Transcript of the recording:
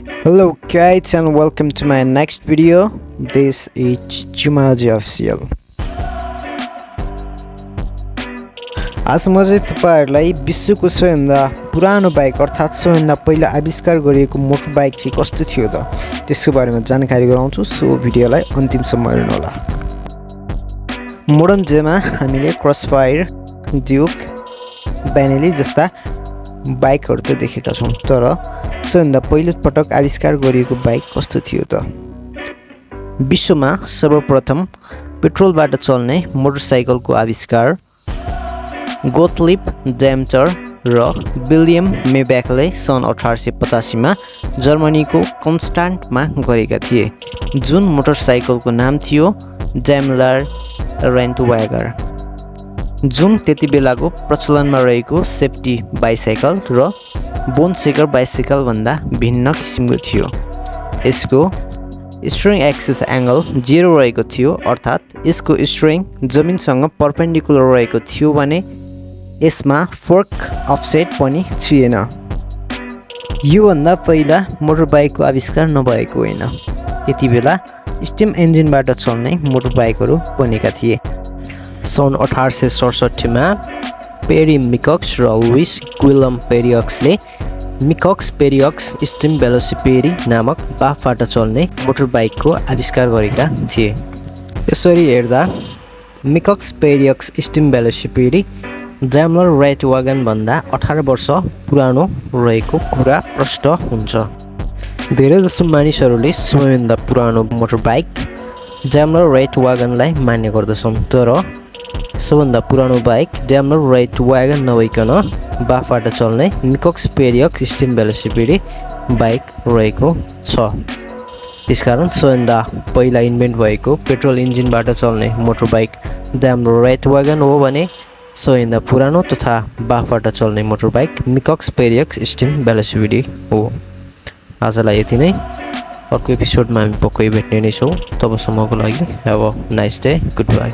Hello guys and welcome to my next video. This is Jumaji Official. आज म चाहिँ तपाईहरुलाई विश्वको सबैभन्दा पुरानो बाइक अर्थात् सबैभन्दा पहिला आविष्कार गरिएको मोटर बाइक चाहिँ कस्तो थियो त त्यसको बारेमा जानकारी गराउँछु। सो भिडियोलाई अन्तिमसम्म हेर्नु होला। मोडर्न जेमा हामीले क्रसफायर, ड्युक, बेनेली जस्ता बाइकहरु त देखेका छौं, तर सबैभन्दा पहिलो पटक आविष्कार गरिएको बाइक कस्तो थियो त? विश्वमा सर्वप्रथम पेट्रोलबाट चल्ने मोटरसाइकलको आविष्कार गोथलिब ड्याम्टर र विलियम मेब्याकले सन् 1885 मा जर्मनीको कन्स्टान्टमा गरेका थिए, जुन मोटरसाइकलको नाम थियो ड्यामलर रेन्टवागर, जुन त्यतिबेलाको प्रचलनमा रहेको सेफ्टी बाइसाइकल र बोन सेकर बाइसाइकल भन्दा भिन्न किसिमको थियो। यसको स्टियरिङ एक्सिस एंगल 0 रहेको थियो, अर्थात् यसको स्टियरिङ जमिनसँग परपेन्डिकुलर रहेको थियो भने यसमा फोर्क अफसेट पनि थिएन। यो भन्दा पहिला मोटरबाइकको आविष्कार नभएको होइन, त्यतिबेला स्टिम इन्जिनबाट चल्ने मोटरबाइकहरू बनेका थिए। सन् 1867 मा पेरी मिकक्स र लुइस गुइलम पेरियक्सले मिकक्स पेरियक्स स्टिम भेलोसिपेडी नामक बाफबाट चल्ने मोटरबाइकको आविष्कार गरेका थिए। यसरी हेर्दा मिकक्स पेरियक्स स्टिम भेलोसिपेडी ड्यामलर रेन्टवागन भन्दा 18 वर्ष पुरानो रहेको कुरा प्रष्ट हुन्छ। धेरैजसो मानिसहरूले सबैभन्दा पुरानो मोटरबाइक ड्यामलर रेन्टवागनलाई मान्ने गर्दछन्, तर सबभन्दा पुरानो बाइक ड्यामलर रेन्टवागन नभइकन बाफबाट चल्ने मिकक्स पेरियक्स स्टिम भेलोसिपेडी बाइक रहेको छ। त्यसकारण सबभन्दा पहिला इन्भेन्ट भएको पेट्रोल इन्जिनबाट चल्ने मोटरबाइक ड्यामलर रेन्टवागन हो भने सबभन्दा पुरानो तथा बाफबाट चल्ने मोटरबाइक मिकक्स पेरियक्स स्टिम भेलोसिपेडी हो। आजलाई यति नै। अर्को एपिसोडमा हामी पक्कै भेट्ने नै छौँ। तबसम्मको लागि have a nice day, good by.